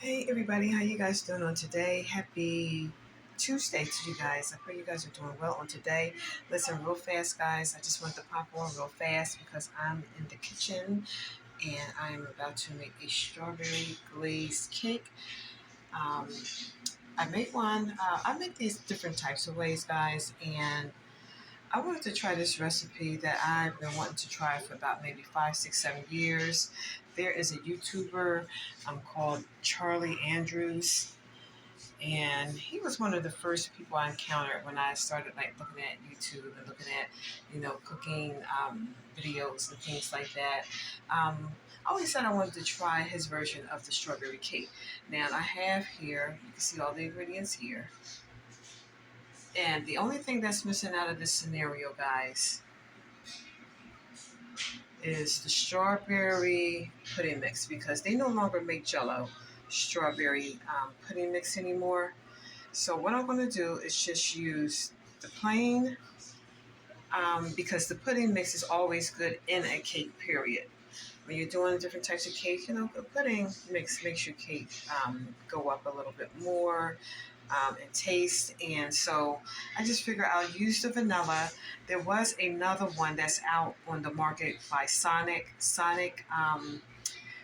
Hey everybody, how you guys doing on today? Happy Tuesday to you guys. I pray you guys are doing well on today. Listen, real fast, guys. I just want to pop on real fast because I'm in the kitchen and I'm about to make a strawberry glazed cake. Um, I make one. I make these different types of ways, guys, and I wanted to try this recipe that I've been wanting to try for about maybe 5, 6, 7 years. There is a YouTuber called Charlie Andrews, and he was one of the first people I encountered when I started like looking at YouTube and looking at, cooking videos and things like that. I always said I wanted to try his version of the strawberry cake. Now I have here, you can see all the ingredients here. And the only thing that's missing out of this scenario, guys, is the strawberry pudding mix because they no longer make Jello strawberry pudding mix anymore. So what I'm going to do is just use the plain because the pudding mix is always good in a cake, period. When you're doing different types of cake, the pudding mix makes your cake go up a little bit more in taste. And so I just figure I'll use the vanilla. There was another one that's out on the market by Sonic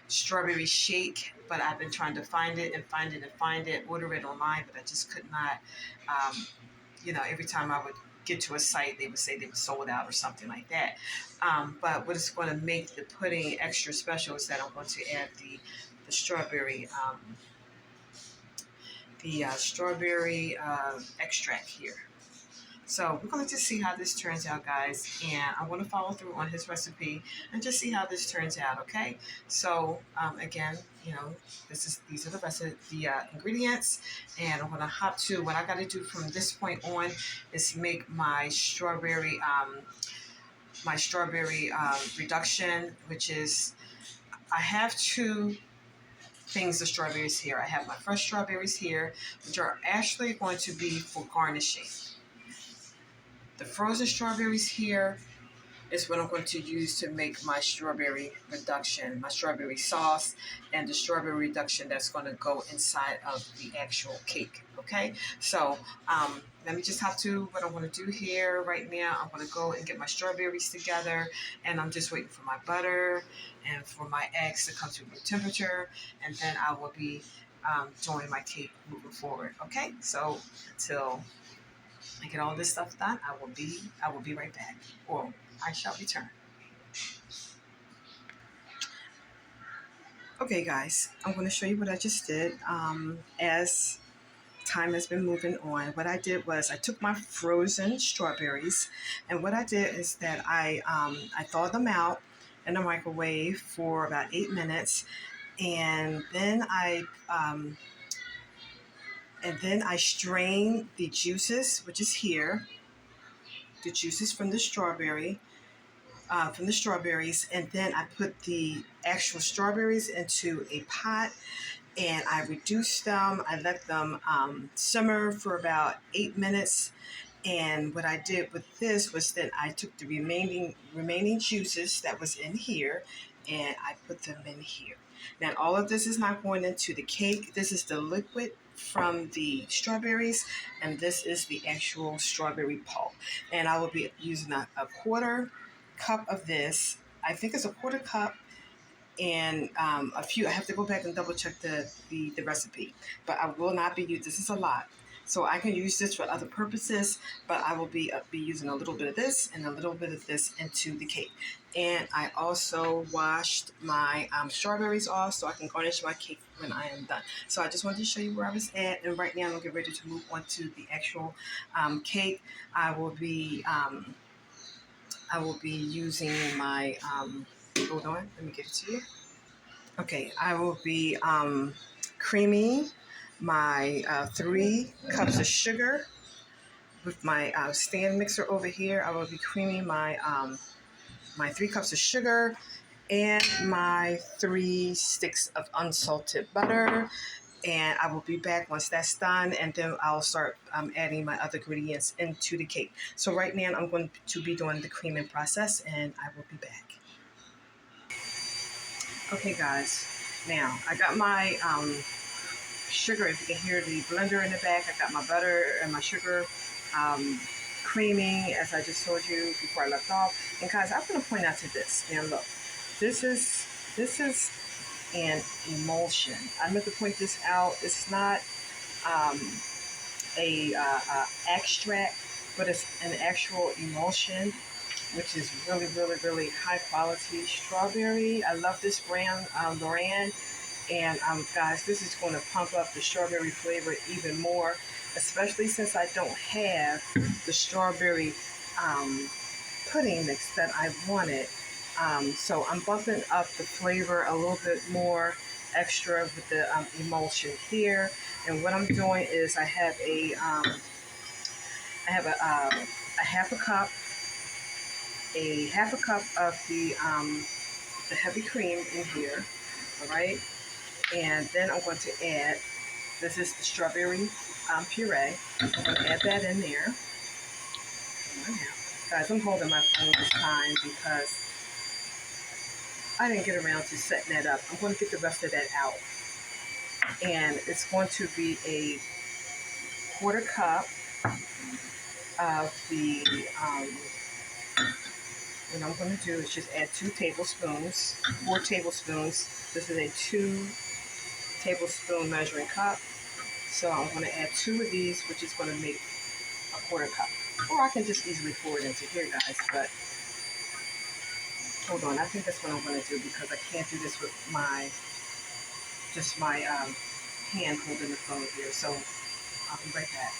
Strawberry Shake, but I've been trying to find it and find it and find it, order it online, but I just could not. Every time I would get to a site, they would say they were sold out or something like that. But what is going to make the pudding extra special is that I'm going to add the strawberry strawberry extract here. So we're going to just see how this turns out, guys, and I want to follow through on his recipe and just see how this turns out. Okay. So again, these are the rest of the ingredients, and I'm going to hop to what I got to do from this point on is make my strawberry reduction, which is I have two things of strawberries here. I have my fresh strawberries here, which are actually going to be for garnishing. The frozen strawberries here is what I'm going to use to make my strawberry reduction, my strawberry sauce, and the strawberry reduction that's going to go inside of the actual cake. Okay, so let me just hop to what I'm going to do here right now. I'm going to go and get my strawberries together, and I'm just waiting for my butter and for my eggs to come to room temperature, and then I will be doing my cake moving forward. Okay, so until I get all this stuff done, I will be right back, or I shall return. Okay, guys, I'm going to show you what I just did. As time has been moving on, what I did was I took my frozen strawberries, and what I did is that I thawed them out in the microwave for about 8 minutes, and then I strained the juices, which is here, the juices from the strawberries, and then I put the actual strawberries into a pot, and I reduced them. I let them simmer for about 8 minutes. And what I did with this was that I took the remaining juices that was in here, and I put them in here. Now, all of this is not going into the cake. This is the liquid from the strawberries, and this is the actual strawberry pulp. And I will be using a quarter cup of this. I think it's a quarter cup, and a few. I have to go back and double check the recipe, but I will not be using. This is a lot, so I can use this for other purposes, but I will be using a little bit of this and a little bit of this into the cake. And I also washed my strawberries off so I can garnish my cake when I am done. So I just wanted to show you where I was at, and right now I'm gonna get ready to move on to the actual cake. I will be using my, hold on, let me get it to you. Okay, I will be creaming my 3 cups of sugar with my stand mixer over here. I will be creaming my 3 cups of sugar and my 3 sticks of unsalted butter. And I will be back once that's done, and then I'll start adding my other ingredients into the cake. So right now I'm going to be doing the creaming process, and I will be back. Okay, guys. Now I got my sugar. If you can hear the blender in the back, I got my butter and my sugar um, creaming, as I just told you before I left off. And guys, I'm going to point out to this. Now look, this is an emulsion. I'm going to point this out. It's not um, a extract, but it's an actual emulsion, which is really, really, really high quality strawberry. I love this brand, Loran. And guys, this is going to pump up the strawberry flavor even more, especially since I don't have the strawberry um, pudding mix that I wanted. So I'm bumping up the flavor a little bit more extra with the emulsion here. And what I'm doing is I have a half a cup of the heavy cream in here. All right. And then I'm going to add, this is the strawberry puree. I'm going to add that in there. Come on now. Guys, I'm holding my phone this time because I didn't get around to setting that up. I'm going to get the rest of that out. And it's going to be a quarter cup of the, what I'm going to do is just add 2 tablespoons, 4 tablespoons. This is a 2 tablespoon measuring cup. So I'm going to add 2 of these, which is going to make a quarter cup. Or I can just easily pour it into here, guys. But hold on, I think that's what I'm going to do because I can't do this with my hand holding the phone here. So I'll be right back.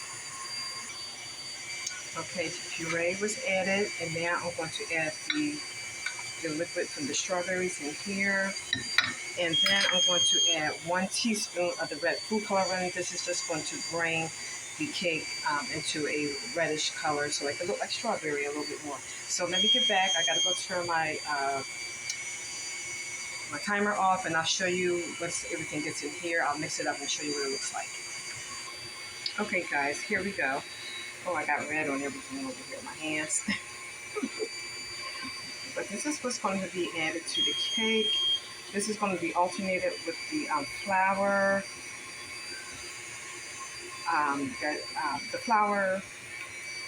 Okay, the puree was added, and now I'm going to add the liquid from the strawberries in here. And then I'm going to add 1 teaspoon of the red food coloring. This is just going to bring the cake into a reddish color so it can look like strawberry a little bit more. So let me get back. I got to go turn my my timer off, and I'll show you once everything gets in here. I'll mix it up and show you what it looks like. Okay, guys, here we go. Oh, I got red on everything over here, my hands. But this is what's going to be added to the cake. This is going to be alternated with the flour. The flour.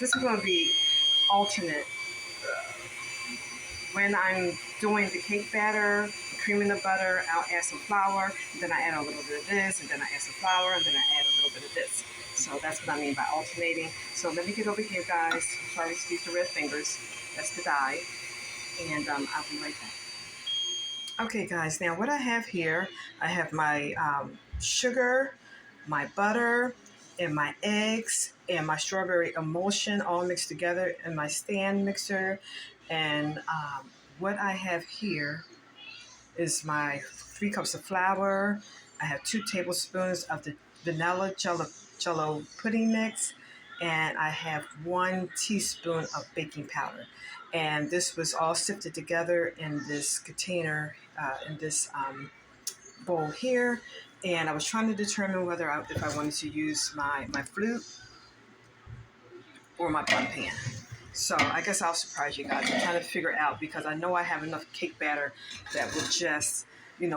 This is going to be alternate. When I'm doing the cake batter, creaming the butter, I'll add some flour, then I add a little bit of this, and then I add some flour, and then I add a little bit of this. So that's what I mean by alternating. So let me get over here, guys. Sorry, excuse the red fingers. That's the dye. And I'll be right back. Okay, guys, now what I have here, I have my sugar, my butter, and my eggs, and my strawberry emulsion all mixed together in my stand mixer. And what I have here is my 3 cups of flour. I have 2 tablespoons of the vanilla jello pudding mix, and I have 1 teaspoon of baking powder. And this was all sifted together in this container, in this bowl here. And I was trying to determine whether if I wanted to use my flute or my bun pan. So I guess I'll surprise you guys. I'm trying to figure it out because I know I have enough cake batter that will just,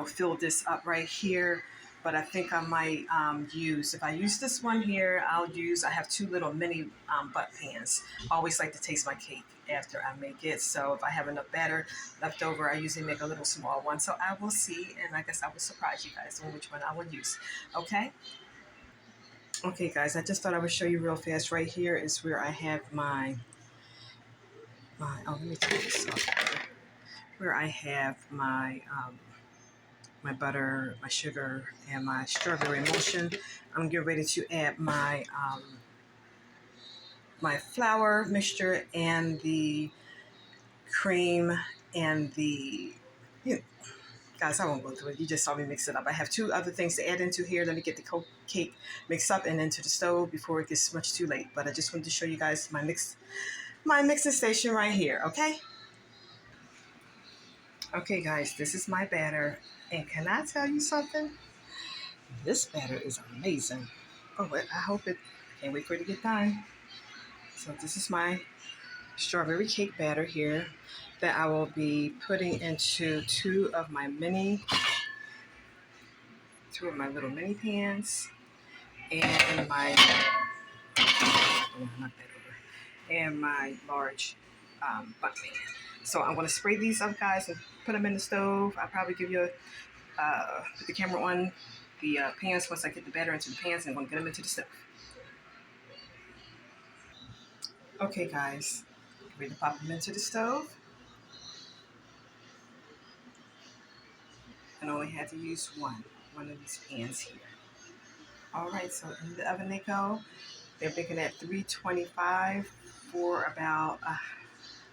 fill this up right here. But I think I might if I use this one here, I have 2 little mini butt pans. I always like to taste my cake after I make it. So if I have enough batter left over, I usually make a little small one. So I will see, and I guess I will surprise you guys on which one I will use. Okay? Okay, guys, I just thought I would show you real fast. Right here is where I have let me take this off here. Where I have my butter, my sugar, and my strawberry emulsion. I'm getting ready to add my my flour mixture and the cream and guys, I won't go through it. You just saw me mix it up. I have 2 other things to add into here. Let me get the cake mixed up and into the stove before it gets much too late. But I just wanted to show you guys my mixing station right here, okay? Okay, guys, this is my batter. And can I tell you something? This batter is amazing. Oh, can't wait for it to get done. So this is my strawberry cake batter here that I will be putting into 2 of my little mini pans. and my knock that over, and my large butt pan. So I'm going to spray these up, guys, and put them in the stove. I'll probably give you put the camera on the pans once I get the batter into the pans, and I'm going to get them into the stove. Okay, guys, ready to pop them into the stove. And only had to use one of these pans here. All right, so in the oven they go. They're baking at 325 for about an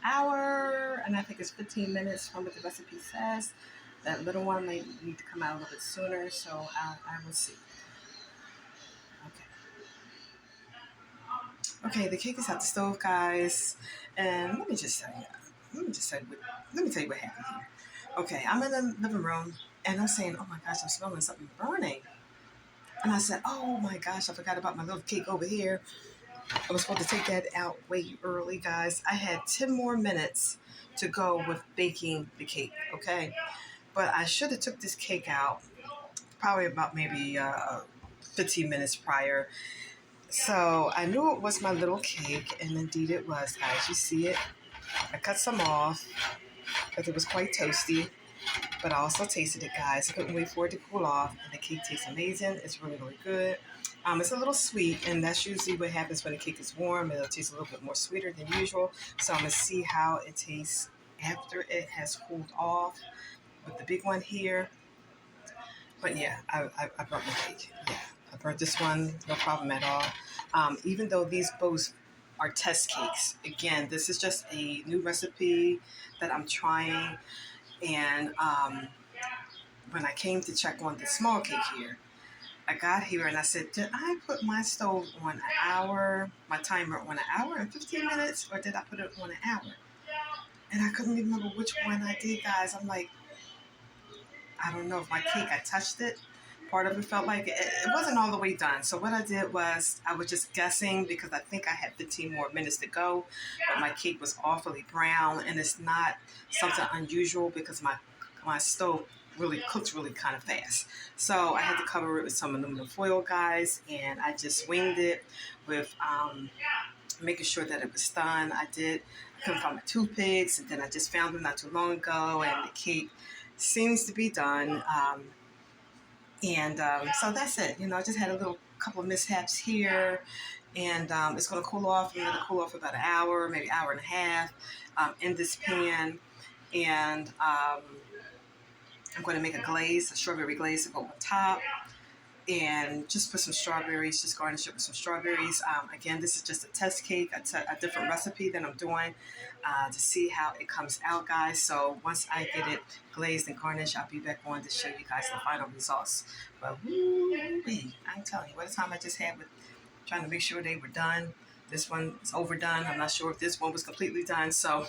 hour, and I think it's 15 minutes from what the recipe says. That little one may need to come out a little bit sooner, so I will see. Okay, the cake is at the stove, guys, and let me just tell you. Let me tell you what happened here. Okay, I'm in the living room, and I'm saying, "Oh my gosh, I'm smelling something burning." And I said, "Oh my gosh, I forgot about my little cake over here. I was supposed to take that out way early, guys. I had 10 more minutes to go with baking the cake, okay? But I should have took this cake out probably about maybe 15 minutes prior. So I knew it was my little cake, and indeed it was, guys. You see it? I cut some off because it was quite toasty, but I also tasted it, guys. I couldn't wait for it to cool off, and the cake tastes amazing. It's really, really good. It's a little sweet, and that's usually what happens when the cake is warm. It'll taste a little bit more sweeter than usual. So I'm going to see how it tastes after it has cooled off with the big one here. But yeah, I burnt my cake. Yeah, I burnt this one, no problem at all. Even though these both are test cakes, again, this is just a new recipe that I'm trying. And when I came to check on the small cake here, I got here and I said, did I put my stove on an hour, my timer on an hour and 15 minutes, or did I put it on an hour? And I couldn't remember which one I did, guys. I'm like, I don't know if my cake, I touched it. Part of it felt like it wasn't all the way done. So what I did was I was just guessing because I think I had 15 more minutes to go, but my cake was awfully brown, and it's not something unusual because my stove really cooks really kind of fast. So I had to cover it with some aluminum foil, guys, and I just winged it with making sure that it was done. I couldn't find my toothpicks, and then I just found them not too long ago, and the cake seems to be done. So that's it. I just had a little couple of mishaps here, and it's going to cool off. I'm going to cool off about an hour, maybe hour and a half in this pan, and I'm going to make a strawberry glaze to go on top, and just put some strawberries, just garnish it with some strawberries. Again, this is just a test cake, a different recipe that I'm doing to see how it comes out, guys. So once I get it glazed and garnished, I'll be back on to show you guys the final results. But woo-wee, I'm telling you, what a time I just had with trying to make sure they were done. This one is overdone. I'm not sure if this one was completely done, so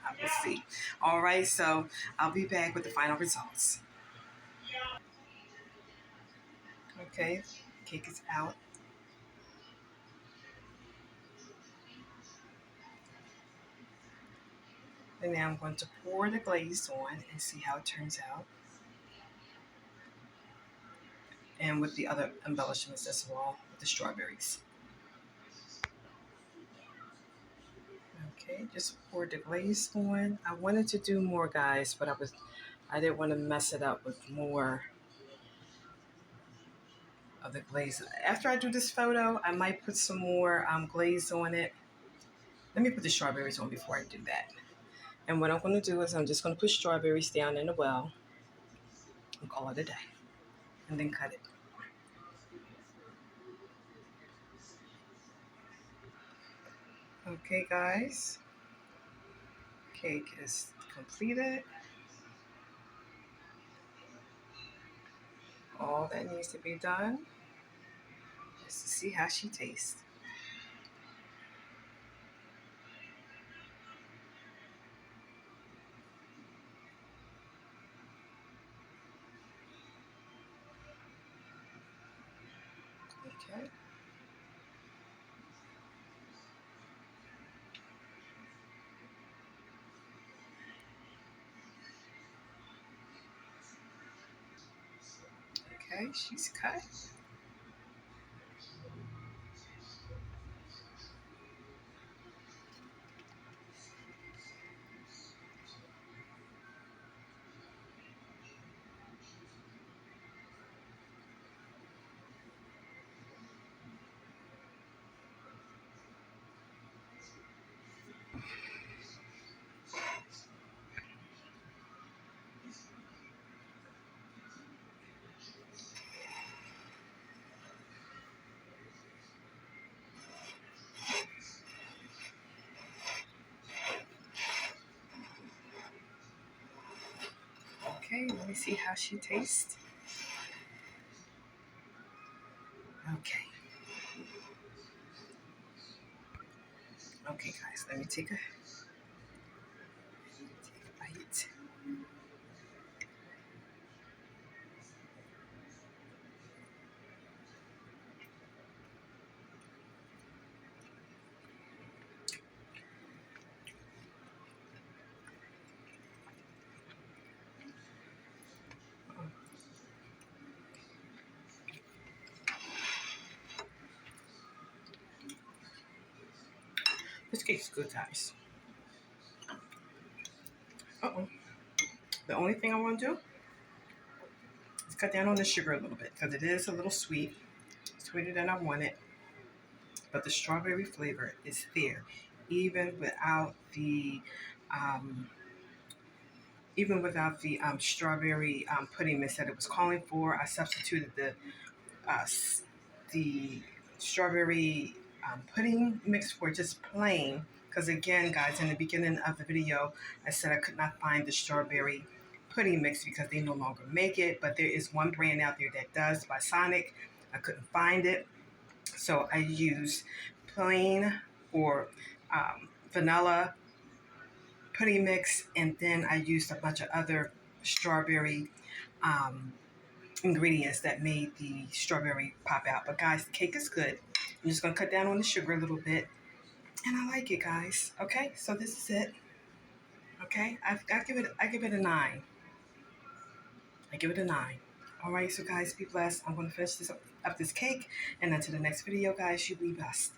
I will see. All right, so I'll be back with the final results. Okay, cake is out. And now I'm going to pour the glaze on and see how it turns out. And with the other embellishments as well, with the strawberries. Okay, just poured the glaze on. I wanted to do more, guys, but I didn't want to mess it up with more of the glaze. After I do this photo, I might put some more glaze on it. Let me put the strawberries on before I do that. And what I'm going to do is I'm just going to put strawberries down in the well and call it a day. And then cut it. Okay, guys. Cake is completed. All that needs to be done is to see how she tastes. Okay. Okay, she's cut. me see how she tastes. Okay. Okay, guys, let me take a bite. This cake's good, guys. Uh-oh. The only thing I want to do is cut down on the sugar a little bit because it is a little sweet, sweeter than I want it. But the strawberry flavor is there, even without the um, strawberry pudding mix that it was calling for. I substituted uh, the strawberry pudding mix for just plain. Because again, guys, in the beginning of the video, I said I could not find the strawberry pudding mix because they no longer make it. But there is one brand out there that does by Sonic. I couldn't find it. So I use plain or vanilla pudding mix. And then I used a bunch of other strawberry um, ingredients that made the strawberry pop out. But guys, the cake is good. I'm just gonna cut down on the sugar a little bit, and I like it, guys. Okay, so this is it. Okay, I give it a 9. I give it a 9. All right, so guys, be blessed. I'm gonna finish up this cake, and until the next video, guys, you be blessed.